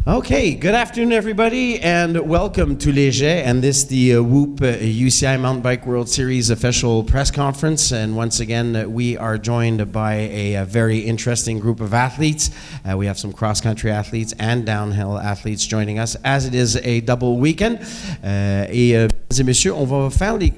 Okay, good afternoon, everybody, and welcome to Léger and this the Whoop UCI Mountain Bike World Series official press conference. And once again, we are joined by a very interesting group of athletes. We have some cross-country athletes and downhill athletes joining us, as it is a double weekend. Mesdames et messieurs, on va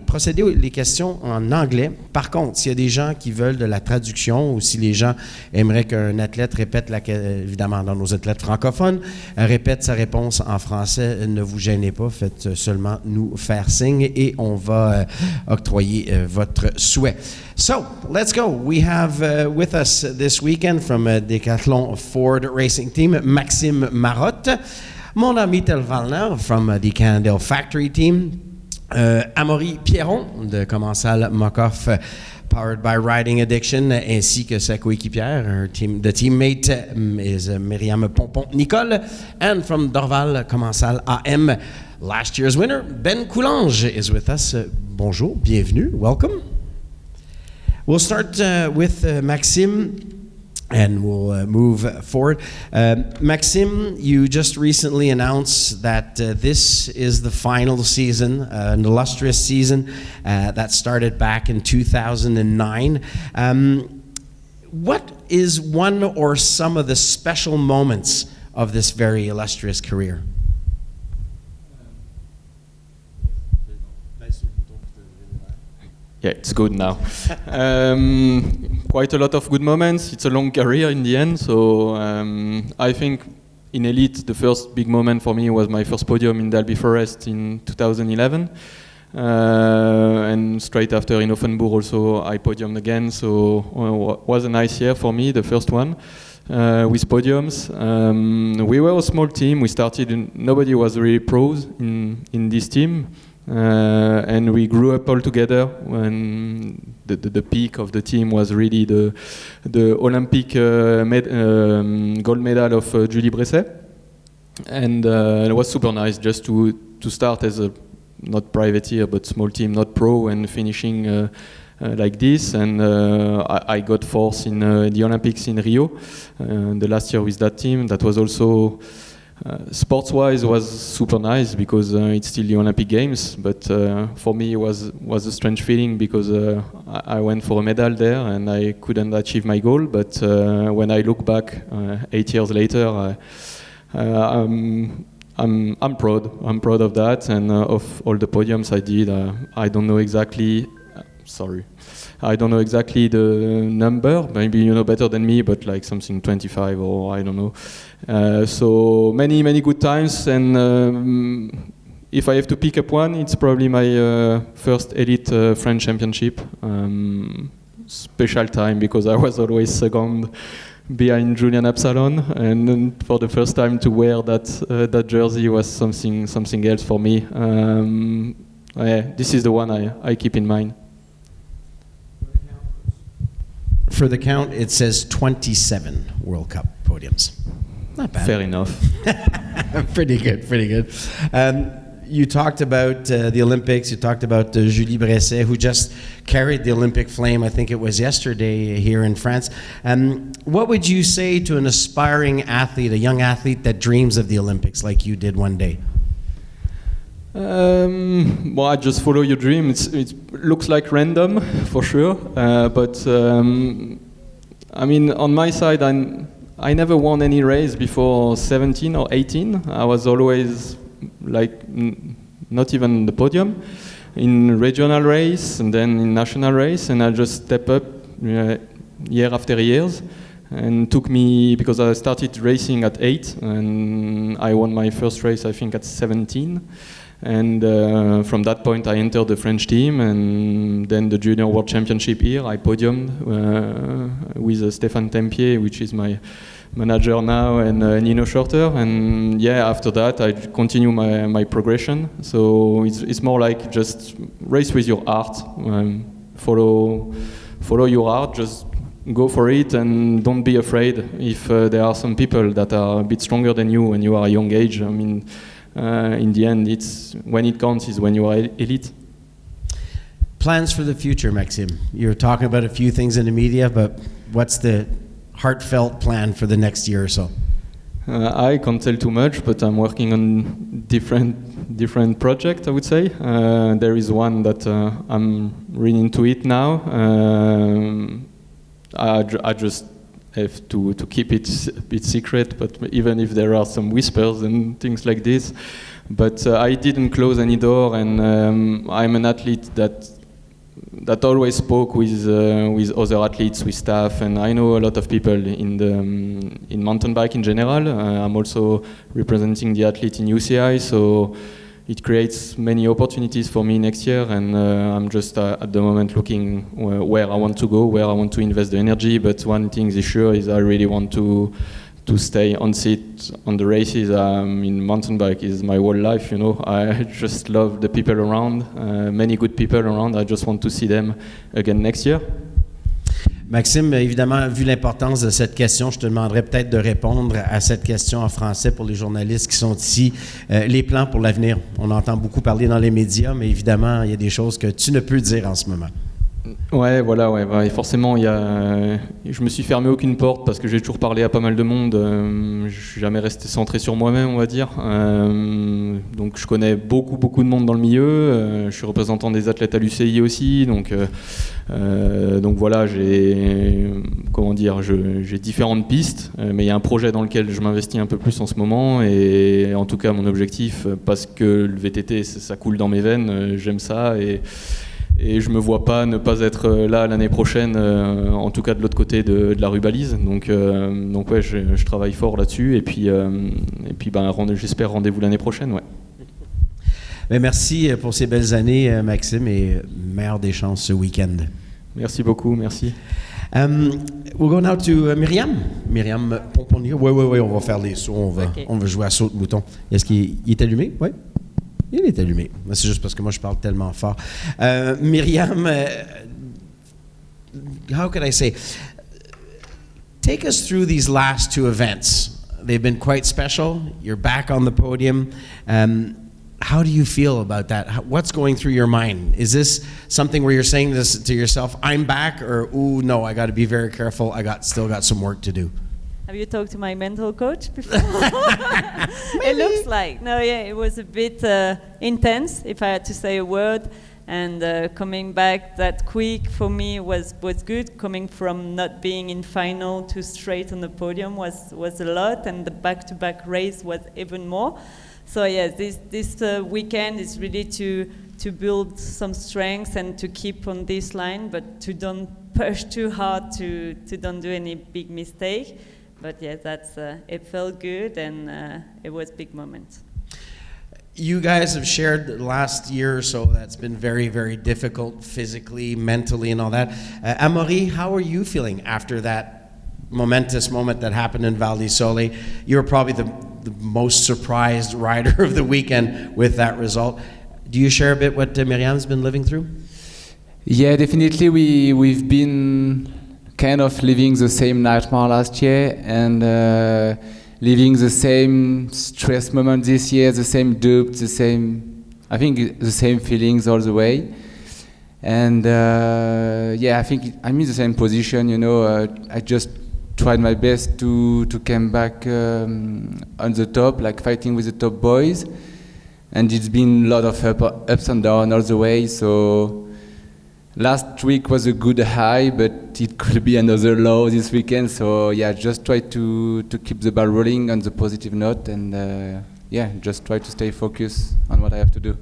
procéder aux questions en anglais. Par contre, s'il y a des gens qui veulent de la traduction ou si les gens aimeraient qu'un athlète répète, évidemment dans nos athlètes francophones, répète sa réponse en français, ne vous gênez pas, faites seulement nous faire signe et on va octroyer votre souhait. So, let's go. We have with us this weekend from Decathlon Ford Racing Team, Maxime Marotte, mon ami Tel Wallner from the Cannondale Factory Team, Amaury Pierron de Commensal Mokoff, powered by Riding Addiction, ainsi que sa coéquipière, the teammate is Myriam Pompon-Nicole, and from Dorval Commensal AM, last year's winner, Ben Coulange is with us. Bonjour, bienvenue, welcome. We'll start with Maxime, and we'll move forward. Maxime, you just recently announced that this is the final season, an illustrious season that started back in 2009. What is one or some of the special moments of this very illustrious career? Yeah, it's good now. Quite a lot of good moments. It's a long career in the end, so I think in Elite the first big moment for me was my first podium in Dalby Forest in 2011. And straight after in Offenbourg also I podiumed again, so it was a nice year for me, the first one. With podiums. We were a small team. We started, nobody was really pros in this team. And we grew up all together when the peak of the team was really the Olympic gold medal of Julie Bresset. And it was super nice just to start as a not privateer but small team, not pro, and finishing like this. And I got fourth in the Olympics in Rio the last year with that team. That was also sports-wise was super nice because it's still the Olympic Games, but for me it was a strange feeling because I went for a medal there and I couldn't achieve my goal. But when I look back 8 years later, I'm proud. I'm proud of that and of all the podiums I did. I don't know exactly. I don't know exactly the number. Maybe you know better than me, but like something 25 or I don't know. So many good times, and if I have to pick up one, it's probably my first Elite French Championship. Special time because I was always second behind Julian Absalon, and for the first time to wear that jersey was something else for me. This is the one I keep in mind. For the count, it says 27 World Cup podiums. Not bad. Fair enough. Pretty good. You talked about the Olympics. You talked about Julie Bresset, who just carried the Olympic flame, I think it was yesterday here in France. What would you say to an aspiring athlete, a young athlete that dreams of the Olympics like you did one day? Well, just follow your dream. It looks like random, for sure. But I mean, on my side, I never won any race before 17 or 18. I was always like not even the podium in regional race and then in national race, and I just step up year after years. And took me, because I started racing at 8 and I won my first race I think at 17. And from that point I entered the French team, and then the Junior World Championship here I podiumed with Stéphane Tempier, which is my manager now, and Nino Shorter. And yeah, after that I continue my progression. So it's more like just race with your heart, follow your heart, just go for it and don't be afraid if there are some people that are a bit stronger than you when you are a young age. I mean, in the end, it's when it counts is when you are elite. Plans for the future, Maxime. You're talking about a few things in the media, but what's the heartfelt plan for the next year or so? I can't tell too much, but I'm working on different projects, I would say. There is one that I'm really into it now. I just have to keep it a bit secret, but even if there are some whispers and things like this. But I didn't close any door, and I'm an athlete that always spoke with other athletes, with staff, and I know a lot of people in mountain bike in general. I'm also representing the athlete in UCI, so it creates many opportunities for me next year, and I'm just at the moment looking where I want to go, where I want to invest the energy. But one thing is sure is I really want to stay on seat on the races. Mountain bike is my whole life, you know. I just love the people around, many good people around. I just want to see them again next year. Maxime, évidemment, vu l'importance de cette question, je te demanderais peut-être de répondre à cette question en français pour les journalistes qui sont ici. Les plans pour l'avenir. On entend beaucoup parler dans les médias, mais évidemment, il y a des choses que tu ne peux dire en ce moment. Ouais, voilà, ouais, et forcément, je me suis fermé aucune porte parce que j'ai toujours parlé à pas mal de monde. Je suis jamais resté centré sur moi-même, on va dire. Donc, je connais beaucoup de monde dans le milieu. Je suis représentant des athlètes à l'UCI aussi, donc voilà, j'ai différentes pistes, mais il y a un projet dans lequel je m'investis un peu plus en ce moment, et en tout cas, mon objectif, parce que le VTT, ça coule dans mes veines, j'aime ça, et je me vois pas ne pas être là l'année prochaine, en tout cas de l'autre côté de la rubalise. Donc ouais, je travaille fort là-dessus, et puis j'espère rendez-vous l'année prochaine, ouais. Mais merci pour ces belles années, Maxime, et meilleure des chances ce week-end. Merci beaucoup, merci. We'll go now to Myriam. Myriam Pomponnier. Oui, on va faire les sauts, on va jouer à saut de mouton. Est-ce qu'il est allumé? Oui. Il est allumé. C'est juste parce que moi, je parle tellement fort. Myriam, how can I say? Take us through these last two events. They've been quite special. You're back on the podium. How do you feel about that? What's going through your mind? Is this something where you're saying this to yourself, I'm back, or, ooh, no, I got to be very careful. Still got some work to do. Have you talked to my mental coach before? It looks like. No, yeah, it was a bit intense, if I had to say a word. And coming back that quick for me was good. Coming from not being in final to straight on the podium was a lot, and the back-to-back race was even more. So yeah, this weekend is really to build some strength and to keep on this line, but to don't push too hard, to don't do any big mistake. But yeah, it felt good, and it was a big moment. You guys have shared the last year or so that's been very, very difficult physically, mentally, and all that. Amaury, how are you feeling after that momentous moment that happened in Val di Sole? You were probably the most surprised rider of the weekend with that result. Do you share a bit what Myriam's been living through? Yeah, definitely. We've been kind of living the same nightmare last year, and living the same stress moment this year, the same doubt, the same feelings all the way. And yeah, I think I'm in the same position, you know. I just tried my best to come back on the top, like fighting with the top boys. And it's been a lot of ups and downs all the way, so last week was a good high, but it could be another low this weekend. So yeah, just try to keep the ball rolling on the positive note, and yeah, just try to stay focused on what I have to do.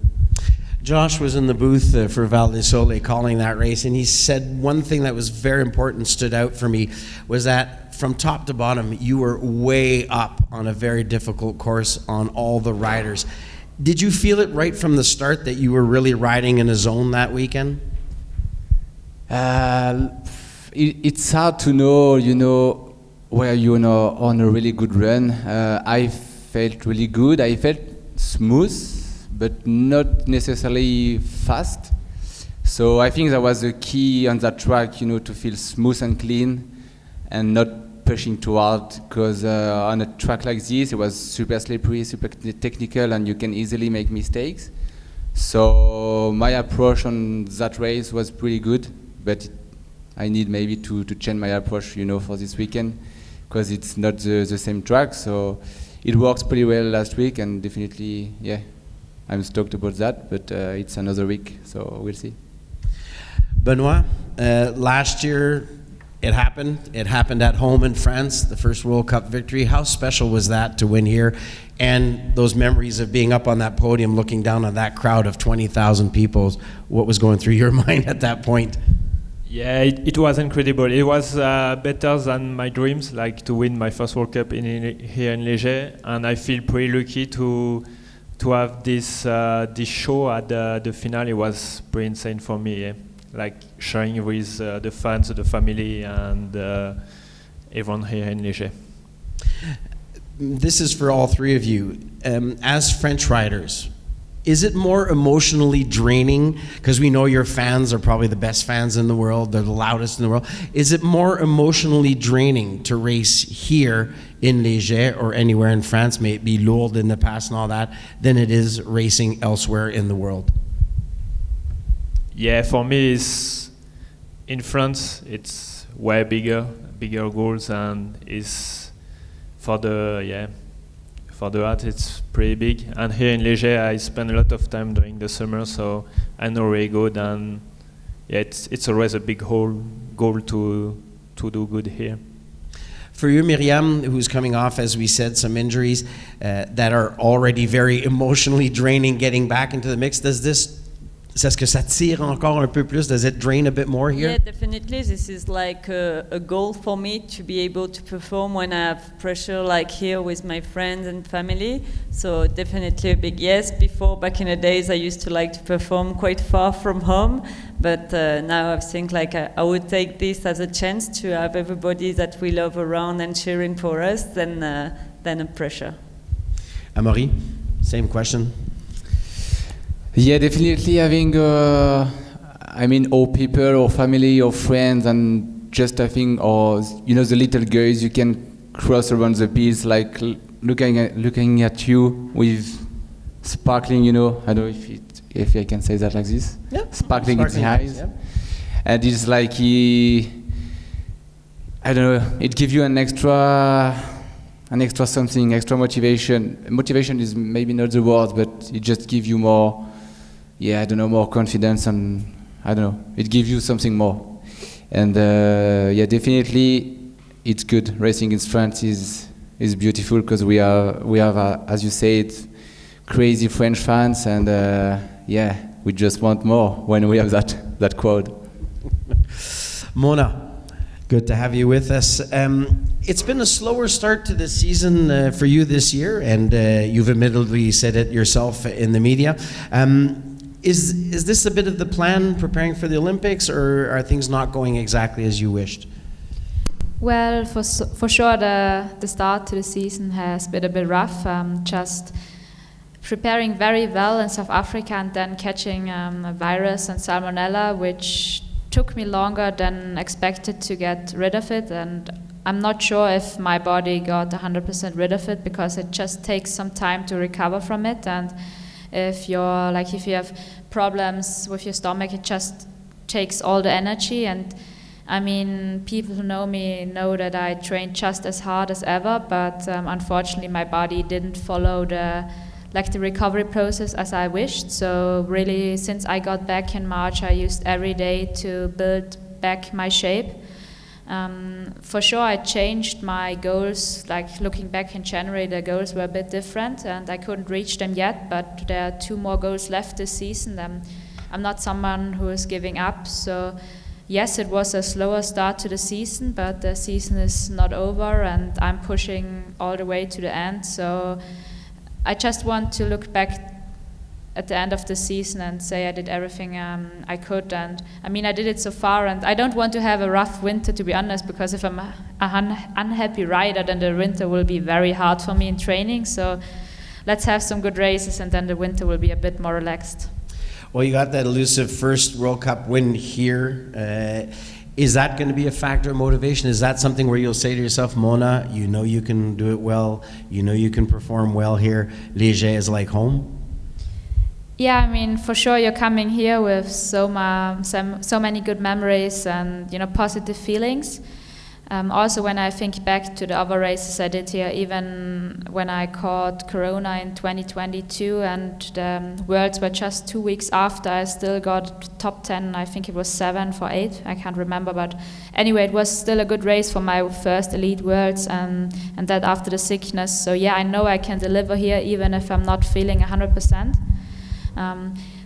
Josh was in the booth for Val di Sole calling that race, and he said one thing that was very important, stood out for me, was that from top to bottom, you were way up on a very difficult course on all the riders. Did you feel it right from the start that you were really riding in a zone that weekend? It's hard to know, you know, where you're on a really good run. I felt really good. I felt smooth, but not necessarily fast. So I think that was the key on that track, you know, to feel smooth and clean and not pushing too hard, because on a track like this, it was super slippery, super technical, and you can easily make mistakes. So my approach on that race was pretty good, but I need maybe to change my approach, you know, for this weekend, because it's not the same track. So it works pretty well last week, and definitely, yeah, I'm stoked about that. But it's another week, so we'll see. Benoit, last year it happened. It happened at home in France, the first World Cup victory. How special was that to win here? And those memories of being up on that podium, looking down on that crowd of 20,000 people, what was going through your mind at that point? Yeah, it was incredible. It was better than my dreams, like to win my first World Cup here in Léger, and I feel pretty lucky to have this show at the finale. It was pretty insane for me. Yeah? Like sharing with the fans, the family, and everyone here in Léger. This is for all three of you. As French riders, is it more emotionally draining? Because we know your fans are probably the best fans in the world, they're the loudest in the world. Is it more emotionally draining to race here in Léger or anywhere in France, may it be Lourdes in the past and all that, than it is racing elsewhere in the world? Yeah, for me, in France, it's way bigger goals, and it's for the art, it's pretty big. And here in Léger, I spend a lot of time during the summer, so I know really good. And yeah, it's always a big goal to do good here. For you, Myriam, who's coming off, as we said, some injuries that are already very emotionally draining, getting back into the mix, est-ce que ça tire encore un peu plus? Does it drain a bit more here? Yeah, definitely. This is like a goal for me to be able to perform when I have pressure like here with my friends and family. So definitely a big yes. Before, back in the days, I used to like to perform quite far from home. But now I think like I would take this as a chance to have everybody that we love around and cheering for us than a pressure. Amaury, same question. Yeah, definitely having, all people or family or friends, and just I think, or the little girls you can cross around the pits, like looking at you with sparkling, I don't know if I can say that like this. Yeah. Sparkling in the eyes, yeah. And it's like I don't know, it gives you an extra something, extra motivation. Motivation is maybe not the word, but it just gives you more. Yeah, I don't know, more confidence, and I don't know, it gives you something more. And yeah, definitely it's good. Racing in France is beautiful because we have as you said, crazy French fans, and yeah, we just want more when we have that crowd. Mona, good to have you with us. It's been a slower start to the season for you this year, and you've admittedly said it yourself in the media. Is this a bit of the plan, preparing for the Olympics, or are things not going exactly as you wished? Well, for sure, the start to the season has been a bit rough. Just preparing very well in South Africa and then catching a virus and salmonella, which took me longer than expected to get rid of it. And I'm not sure if my body got 100% rid of it, because it just takes some time to recover from it. And if you have problems with your stomach, it just takes all the energy. And I mean, people who know me know that I trained just as hard as ever, but unfortunately my body didn't follow the recovery process as I wished. So really, since I got back in March, I used every day to build back my shape. For sure, I changed my goals. Like looking back in January, the goals were a bit different, and I couldn't reach them yet. But there are 2 more goals left this season. I'm not someone who is giving up. So yes, it was a slower start to the season, but the season is not over, and I'm pushing all the way to the end. So I just want to look back at the end of the season and say I did everything I could, and I mean I did it so far, and I don't want to have a rough winter, to be honest, because if I'm an unhappy rider, then the winter will be very hard for me in training. So let's have some good races, and then the winter will be a bit more relaxed. Well, you got that elusive first World Cup win here. Is that going to be a factor of motivation? Is that something where you'll say to yourself, Mona, you know you can do it well, you know you can perform well here, Léger is like home? Yeah, I mean, for sure, you're coming here with so many good memories and positive feelings. Also, when I think back to the other races I did here, even when I caught Corona in 2022 and the Worlds were just 2 weeks after, I still got top 10. I think it was 7 for 8. I can't remember, but anyway, it was still a good race for my first elite Worlds, and that after the sickness. So yeah, I know I can deliver here even if I'm not feeling 100%.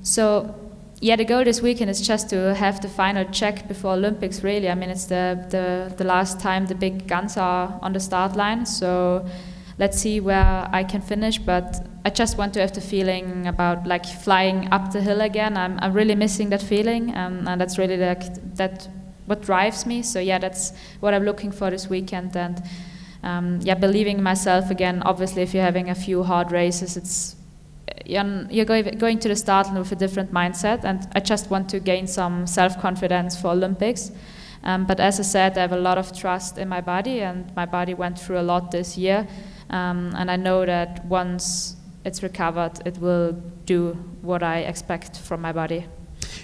So yeah, the goal this weekend is just to have the final check before Olympics, really. I mean, it's the last time the big guns are on the start line, so let's see where I can finish, but I just want to have the feeling about like flying up the hill again. I'm really missing that feeling, and that's really that what drives me. So yeah, that's what I'm looking for this weekend, and yeah, believing in myself again. Obviously, if you're having a few hard races, you're going to the start line with a different mindset, and I just want to gain some self-confidence for Olympics. But as I said, I have a lot of trust in my body, and my body went through a lot this year, and I know that once it's recovered, it will do what I expect from my body.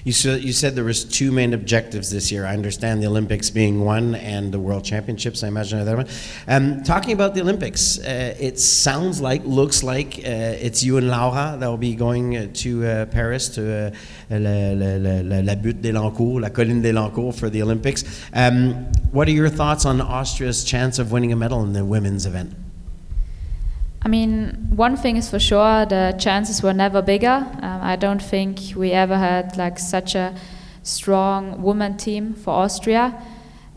You said there was 2 main objectives this year. I understand the Olympics being one and the World Championships, I imagine, another one. Talking about the Olympics, it sounds like, looks like it's you and Laura that will be going to Paris, to la butte des Lancours, la colline des Lancours for the Olympics. What are your thoughts on Austria's chance of winning a medal in the women's event? I mean, one thing is for sure, the chances were never bigger. I don't think we ever had like such a strong women team for Austria.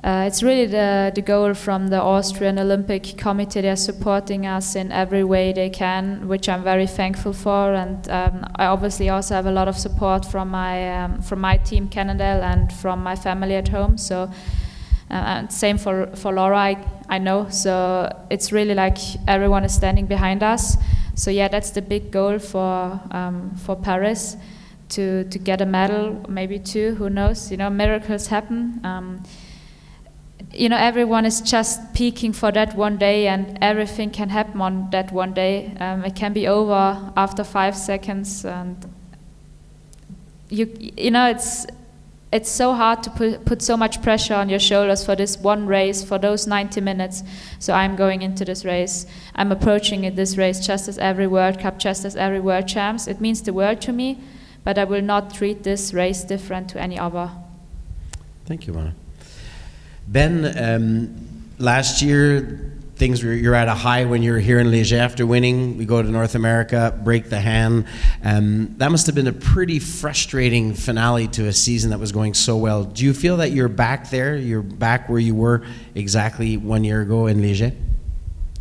It's really the goal from the Austrian Olympic Committee. They're supporting us in every way they can, which I'm very thankful for. And I obviously also have a lot of support from my team Cannondale and from my family at home. So. And same for Laura, I know. So it's really like everyone is standing behind us. So yeah, that's the big goal for Paris, to get a medal, maybe 2. Who knows? You know, miracles happen. You know, everyone is just peaking for that one day, and everything can happen on that one day. It can be over after 5 seconds, and you know it's so hard to put so much pressure on your shoulders for this one race, for those 90 minutes. So I'm going into this race. I'm approaching this race just as every World Cup, just as every World Champs. It means the world to me, but I will not treat this race different to any other. Thank you, Anna. Ben, last year, you're at a high when you're here in Léger after winning. We go to North America, break the hand. That must have been a pretty frustrating finale to a season that was going so well. Do you feel that you're back there? You're back where you were exactly 1 year ago in Léger?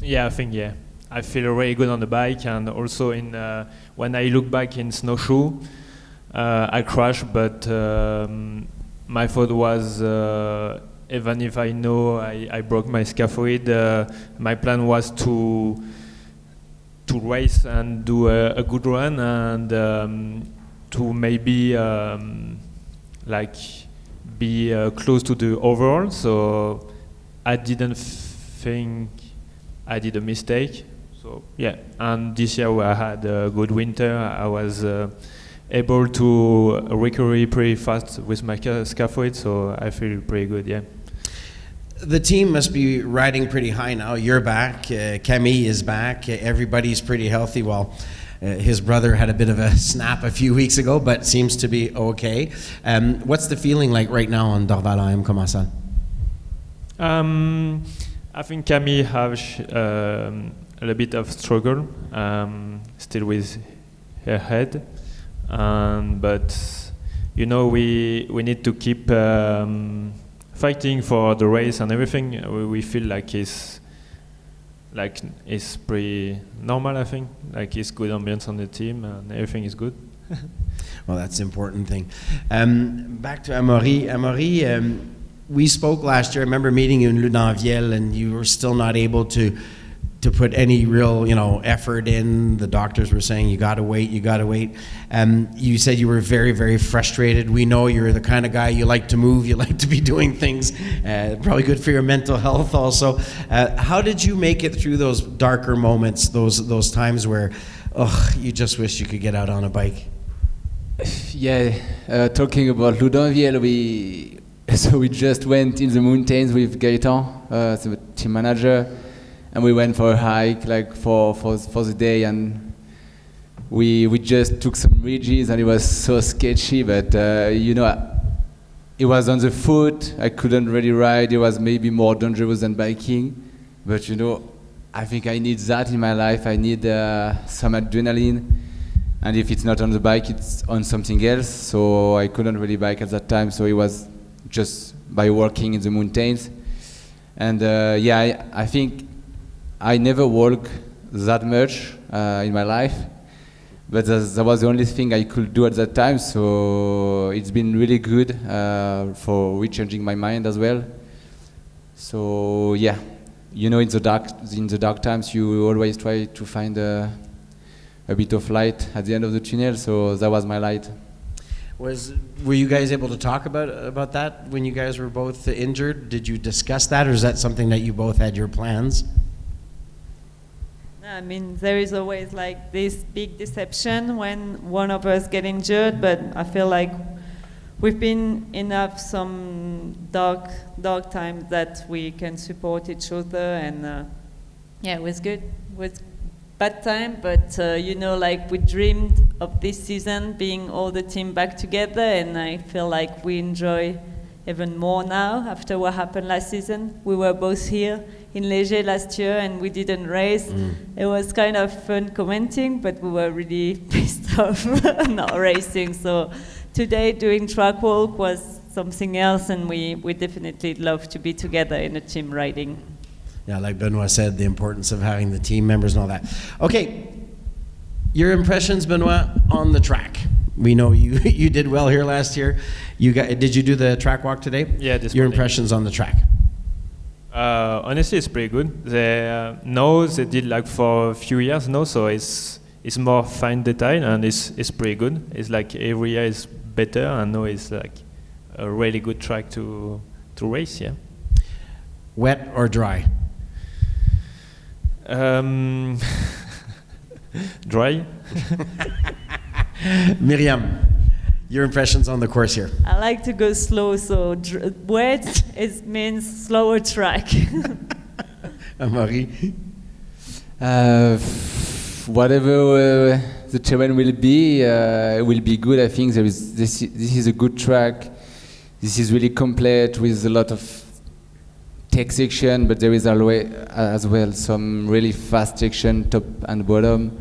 Yeah, I think, yeah. I feel really good on the bike, and also when I look back in snowshoe, I crashed, but my thought was, even if I know I broke my scaphoid, my plan was to race and do a good run, and to maybe like be close to the overall. So I didn't think I did a mistake. So yeah, and this year I had a good winter. I was able to recover pretty fast with my scaphoid, so I feel pretty good, yeah. The team must be riding pretty high now. You're back, Camille is back, everybody's pretty healthy. Well, his brother had a bit of a snap a few weeks ago, but seems to be okay. What's the feeling like right now on Dorval Comment ça? I think Camille has a little bit of struggle, still with her head. But you know, we need to keep fighting for the race and everything. We feel like it's pretty normal. I think like it's good ambience on the team and everything is good. Well, that's the important thing. Back to Amaury. Amaury, we spoke last year. I remember meeting you in Ludanvielle, and you were still not able to put any real, effort in. The doctors were saying, you gotta wait. You said you were very, very frustrated. We know you're the kind of guy, you like to move, you like to be doing things, probably good for your mental health also. How did you make it through those darker moments, those times where, you just wish you could get out on a bike? Yeah, talking about Ludanvielle, So we just went in the mountains with Gaëtan, the team manager, and we went for a hike like for the day, and we just took some ridges, and it was so sketchy, but it was on the foot. I couldn't really ride. It was maybe more dangerous than biking, but I think I need that in my life. I need some adrenaline, and if it's not on the bike, it's on something else. So I couldn't really bike at that time. So it was just by working in the mountains, and I think I never walk that much in my life, but that was the only thing I could do at that time. So it's been really good for rechanging my mind as well. So yeah, in the dark times, you always try to find a bit of light at the end of the tunnel. So that was my light. Were you guys able to talk about that when you guys were both injured? Did you discuss that, or is that something that you both had your plans? I mean, there is always like this big deception when one of us get injured, but I feel like we've been enough some dark times that we can support each other, and it was good. It was bad time, but like we dreamed of this season being all the team back together, and I feel like we enjoy even more now after what happened last season. We were both here in Léger last year and we didn't race. It was kind of fun commenting, but we were really pissed off not racing. So today doing track walk was something else, and we definitely love to be together in a team riding. Yeah, like Benoit said, the importance of having the team members and all that. Okay, your impressions, Benoit, on the track. We know you did well here last year. Did you do the track walk today? Yeah, this Your morning. impressions on the track? Honestly, it's pretty good. They did like for a few years now, so it's more fine detail, and it's pretty good. It's like every year is better, and now it's like a really good track to race. Yeah. Wet or dry? Dry. Miriam, your impressions on the course here? I like to go slow, so wet means slower track. Marie? Whatever the terrain will be good. I think this is a good track. This is really complete with a lot of tech section, but there is always as well some really fast section, top and bottom.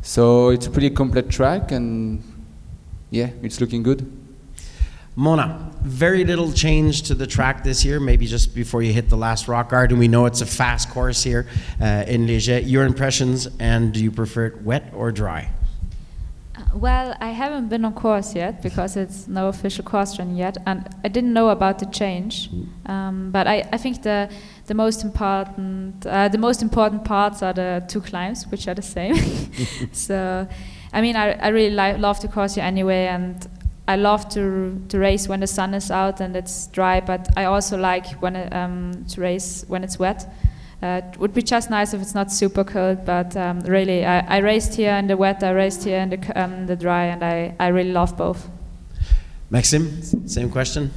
So it's a pretty complete track, and yeah, it's looking good. Mona, very little change to the track this year, maybe just before you hit the last rock garden. We know it's a fast course here in Léger. Your impressions, and do you prefer it wet or dry? Well, I haven't been on course yet because it's no official course run yet, and I didn't know about the change. But I think the most important parts are the two climbs, which are the same. So, I mean, I really love the course here anyway, and I love to race when the sun is out and it's dry. But I also like to race when it's wet. It would be just nice if it's not super cold, but really, I raced here in the wet, I raced here in the dry, and I really love both. Maxime, same question?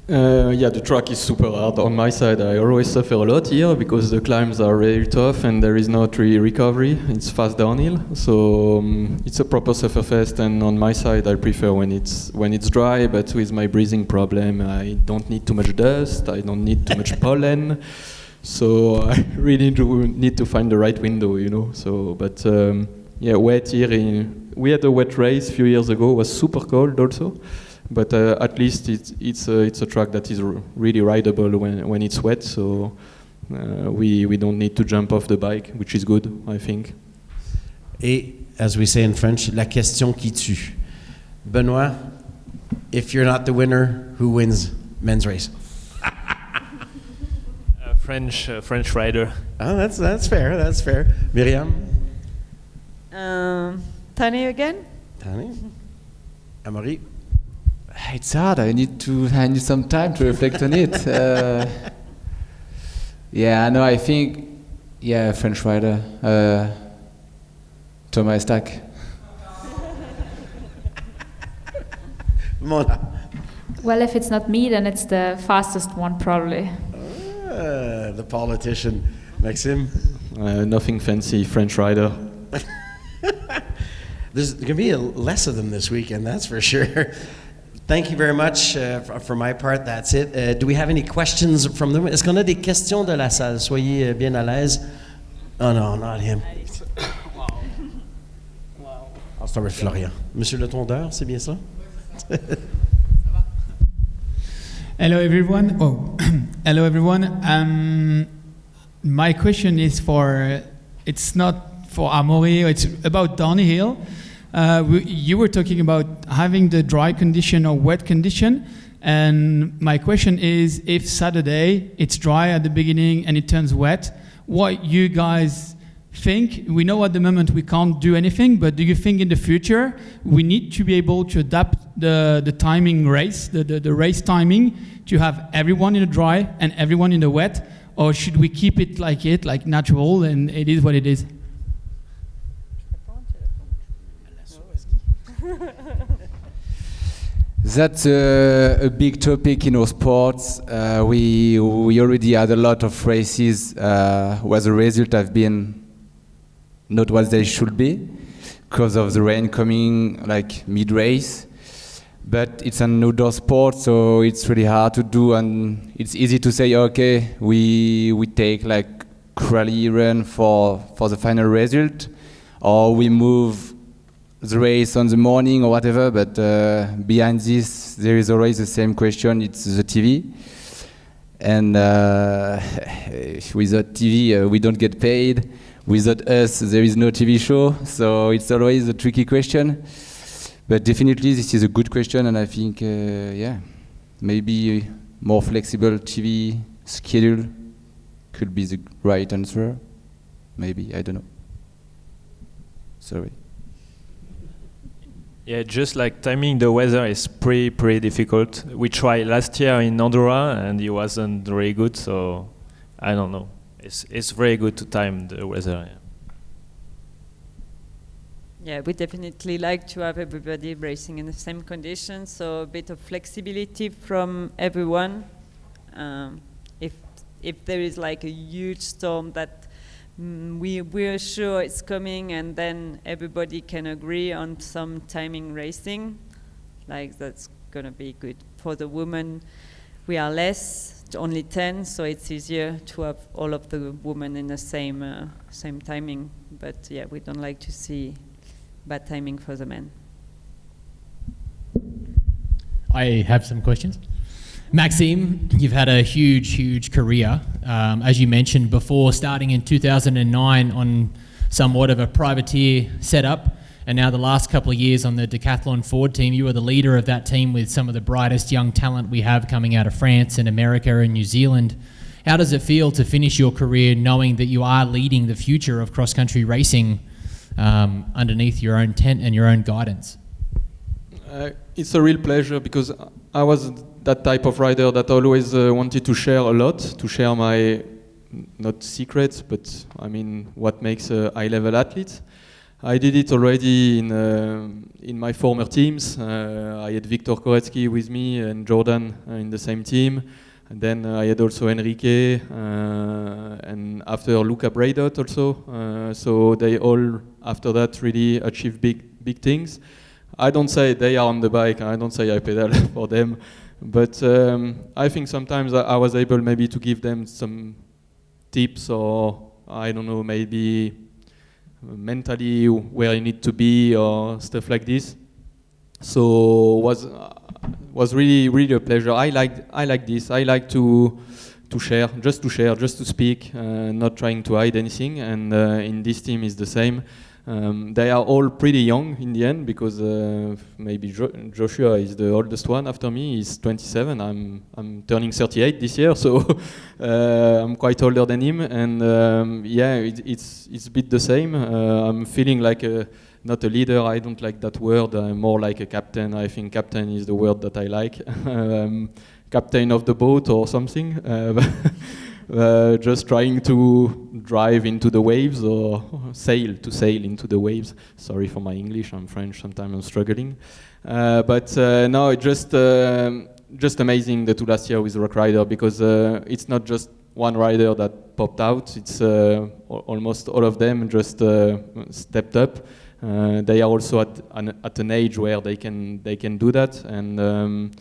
The track is super hard. On my side, I always suffer a lot here because the climbs are really tough and there is no tree recovery. It's fast downhill, so it's a proper sufferfest. And on my side, I prefer when it's dry. But with my breathing problem, I don't need too much dust. I don't need too much pollen. So I really need to find the right window, So, but wet here. We had a wet race a few years ago. It was super cold also. But at least it's a track that is really rideable when it's wet, so we don't need to jump off the bike, which is good, I think. Et, as we say in French, la question qui tue. Benoit, if you're not the winner, who wins men's race? French rider. Oh, that's fair. That's fair. Miriam? Tani again? Tani? Amaury? It's hard. I need some time to reflect on it. I think, French rider, Thomas Stack. Mona? Well, if it's not me, then it's the fastest one, probably. The politician. Maxime? Nothing fancy, French rider. There's going to be less of them this weekend, that's for sure. Thank you very much. For my part, that's it. Do we have any questions from them? Est-ce qu'on a des questions de la salle? Soyez bien à l'aise. Oh no, not him. I'll start with Florian. Monsieur le tondeur, c'est bien ça? Hello everyone. Oh, hello everyone. My question is it's not for Amaury, it's about downhill. You were talking about having the dry condition or wet condition, and my question is, if Saturday it's dry at the beginning and it turns wet, what you guys think? We know at the moment we can't do anything, but do you think in the future we need to be able to adapt the timing race, the race timing, to have everyone in the dry and everyone in the wet, or should we keep it like natural and it is what it is? That's a big topic in our sports. We already had a lot of races where the results have been not what they should be because of the rain coming like mid-race. But it's an outdoor sport, so it's really hard to do, and it's easy to say, okay, we take like rally run for the final result, or we move the race on the morning or whatever. But behind this, there is always the same question. It's the TV, and without TV, we don't get paid. Without us, there is no TV show. So it's always a tricky question. But definitely, this is a good question, and I think, maybe more flexible TV schedule could be the right answer. Maybe, I don't know. Sorry. Yeah, just like timing the weather is pretty difficult. We tried last year in Andorra, and it wasn't very good, so I don't know. It's very good to time the weather. Yeah. Yeah, we definitely like to have everybody racing in the same conditions, so a bit of flexibility from everyone. If there is like a huge storm that we're sure it's coming, and then everybody can agree on some timing racing, like that's gonna be good. For the women, we are less, only 10, so it's easier to have all of the women in the same timing. But yeah, we don't like to see bad timing for the men. I have some questions. Maxime, you've had a huge career. As you mentioned before, starting in 2009 on somewhat of a privateer setup, and now the last couple of years on the Decathlon Ford team. You were the leader of that team with some of the brightest young talent we have coming out of France and America and New Zealand. How does it feel to finish your career knowing that you are leading the future of cross-country racing underneath your own tent and your own guidance? It's a real pleasure, because I was that type of rider that always wanted to share a lot, to share my, not secrets, but I mean what makes a high-level athlete. I did it already in my former teams. I had Victor Koretsky with me and Jordan in the same team. And then I had also Enrique, and after Luca Braidot also. So they all, after that, really achieved big things. I don't say they are on the bike, I don't say I pedal for them. But I think sometimes I was able maybe to give them some tips, or I don't know, maybe mentally where you need to be or stuff like this. So was really a pleasure. I like this. I like to share, just to speak, not trying to hide anything. And in this team is the same. They are all pretty young in the end, because maybe Joshua is the oldest one after me. He's 27. I'm turning 38 this year, so I'm quite older than him. And yeah, it's a bit the same. I'm feeling like not a leader. I don't like that word. I'm more like a captain. I think captain is the word that I like. Captain of the boat or something. Just trying to drive into the waves, or sail into the waves. Sorry for my English, I'm French, sometimes I'm struggling. But no, just just amazing the two last year with Rock Rider, because it's not just one rider that popped out. It's almost all of them just stepped up. They are also at an age where they can do that, and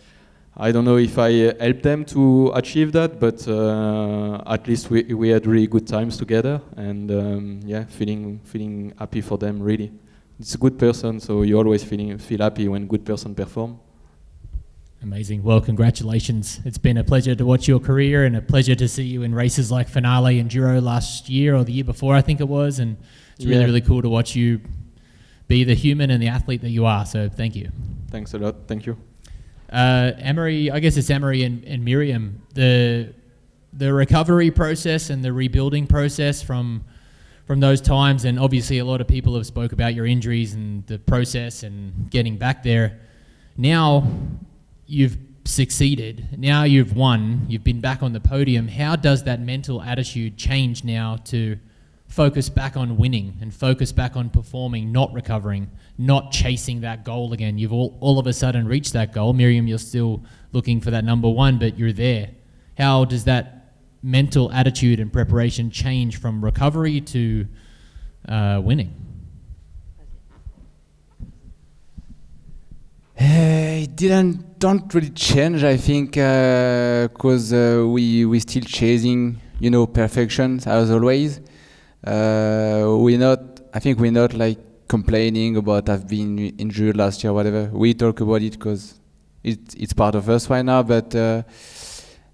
I don't know if I helped them to achieve that, but at least we had really good times together, and yeah, feeling happy for them, really. It's a good person, so you always feel happy when good person perform. Amazing. Well, congratulations. It's been a pleasure to watch your career and a pleasure to see you in races like Finale Enduro last year or the year before, I think it was, and it's really, really cool to watch you be the human and the athlete that you are, so thank you. Thanks a lot. Thank you. Emery, I guess it's Emery and Miriam, the recovery process and the rebuilding process from those times, and obviously a lot of people have spoke about your injuries and the process and getting back there. Now you've succeeded, now you've won, you've been back on the podium. How does that mental attitude change now to focus back on winning and focus back on performing, not recovering, not chasing that goal again? You've all of a sudden reached that goal. Miriam, you're still looking for that number one, but you're there. How does that mental attitude and preparation change from recovery to winning? It don't really change, I think, because we still chasing, perfection as always. We're not like complaining about I've been injured last year, whatever. We talk about it because it's part of us right now. But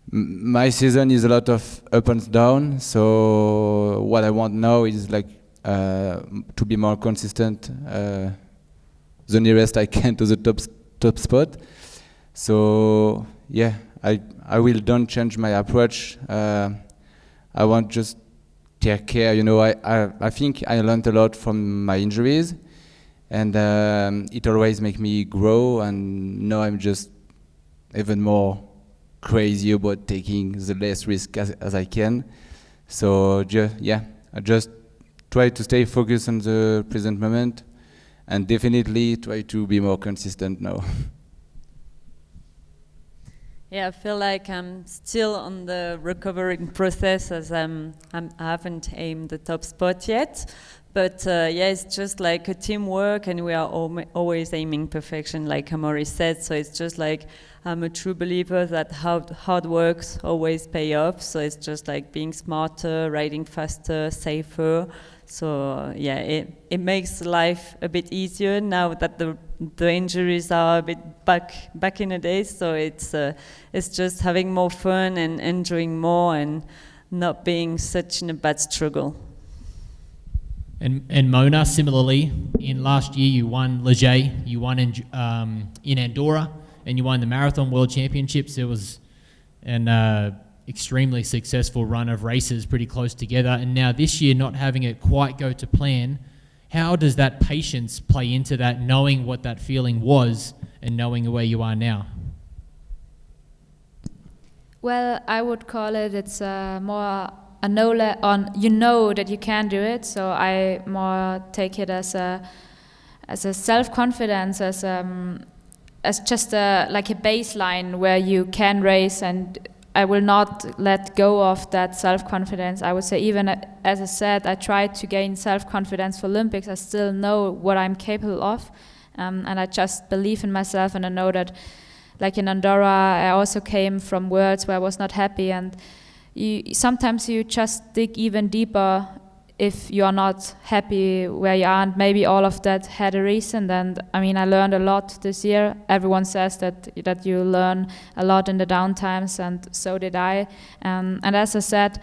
my season is a lot of up and down. So what I want now is like to be more consistent, the nearest I can to the top spot. So yeah, I will don't change my approach. I want just take care. I think I learned a lot from my injuries, and it always make me grow, and now I'm just even more crazy about taking the less risk as I can. So I just try to stay focused on the present moment, and definitely try to be more consistent now. Yeah, I feel like I'm still on the recovering process, as I haven't aimed the top spot yet. But it's just like a teamwork, and we are always aiming perfection, like Amaury said. So it's just like I'm a true believer that hard works always pay off. So it's just like being smarter, riding faster, safer. So it makes life a bit easier now that the injuries are a bit back in the days. So it's just having more fun and enjoying more, and not being such in a bad struggle. And Mona, similarly, in last year you won Leger, you won in Andorra, and you won the Marathon World Championships. It was an extremely successful run of races pretty close together, and now this year not having it quite go to plan. How does that patience play into that, knowing what that feeling was and knowing where you are now? Well, I would call it's more a know that you can do it. So I more take it as a self-confidence, as just like a baseline where you can race, and I will not let go of that self-confidence. I would say, even as I said, I tried to gain self-confidence for Olympics. I still know what I'm capable of, and I just believe in myself, and I know that, like in Andorra, I also came from worlds where I was not happy, and sometimes you just dig even deeper if you are not happy where you are, and maybe all of that had a reason. And I mean, I learned a lot this year. Everyone says that you learn a lot in the downtimes, and so did I. And as I said,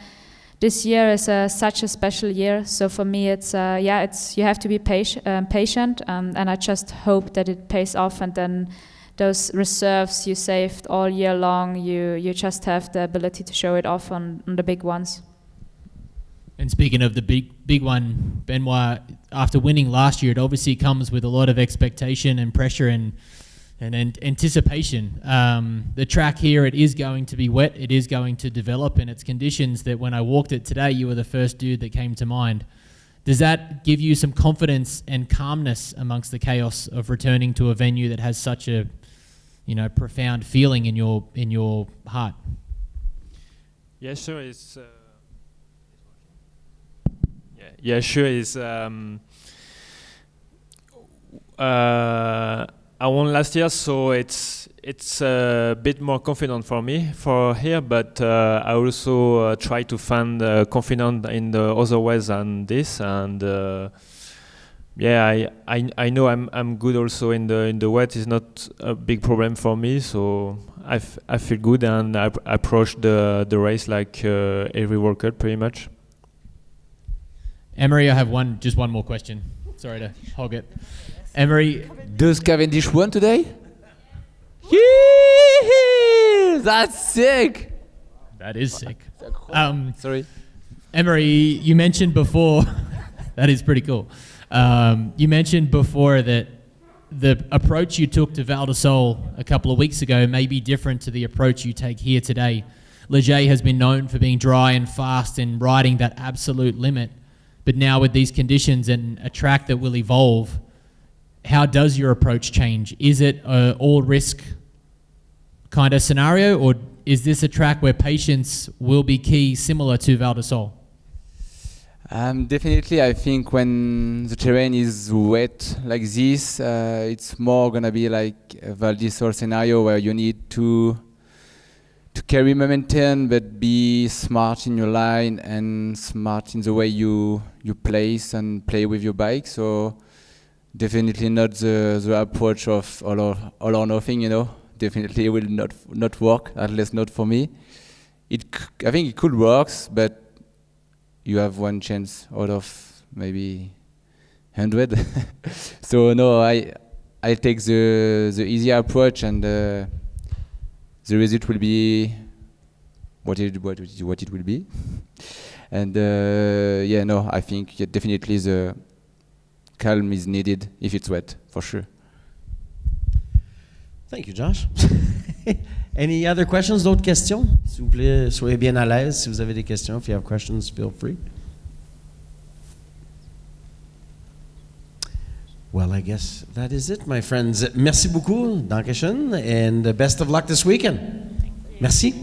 this year is such a special year. So for me, it's you have to be patient, and I just hope that it pays off, and then those reserves you saved all year long, you just have the ability to show it off on the big ones. And speaking of the big one, Benoit, after winning last year, it obviously comes with a lot of expectation and pressure and anticipation. The track here, it is going to be wet, it is going to develop, and it's conditions that when I walked it today, you were the first dude that came to mind. Does that give you some confidence and calmness amongst the chaos of returning to a venue that has such a profound feeling in your heart? Yeah, sure. Yeah, sure. I won last year, so it's a bit more confident for me for here. But I also try to find confidence in the other ways than this, and yeah, I know I'm good also in the weight. It's not a big problem for me, so I feel good, and I approach the race like every workout pretty much. Emery, I have just one more question. Sorry to hog it. Emery, Does Cavendish won today? Yeah, that's sick. that is sick. Sorry. Emery, you mentioned before, that is pretty cool. You mentioned before that the approach you took to Val di Sole a couple of weeks ago may be different to the approach you take here today. Leger has been known for being dry and fast and riding that absolute limit. But now with these conditions and a track that will evolve, how does your approach change? Is it an all-risk kind of scenario, or is this a track where patience will be key, similar to Val di Sole? Definitely, I think when the terrain is wet like this, it's more gonna be like a Val di Sole scenario where you need to carry momentum, but be smart in your line and smart in the way you place and play with your bike. So definitely not the approach of all or nothing. Definitely will not work. At least not for me. I think it could work, but you have one chance out of maybe 100. So no, I take the easy approach, and the result will be what it will be. And I think definitely the calm is needed if it's wet, for sure. Thank you, Josh. Any other questions? D'autres questions? S'il vous plaît, soyez bien à l'aise. Si vous avez des questions, if you have questions, feel free. Well, I guess that is it, my friends. Merci beaucoup, Dankeschön, and best of luck this weekend. Merci.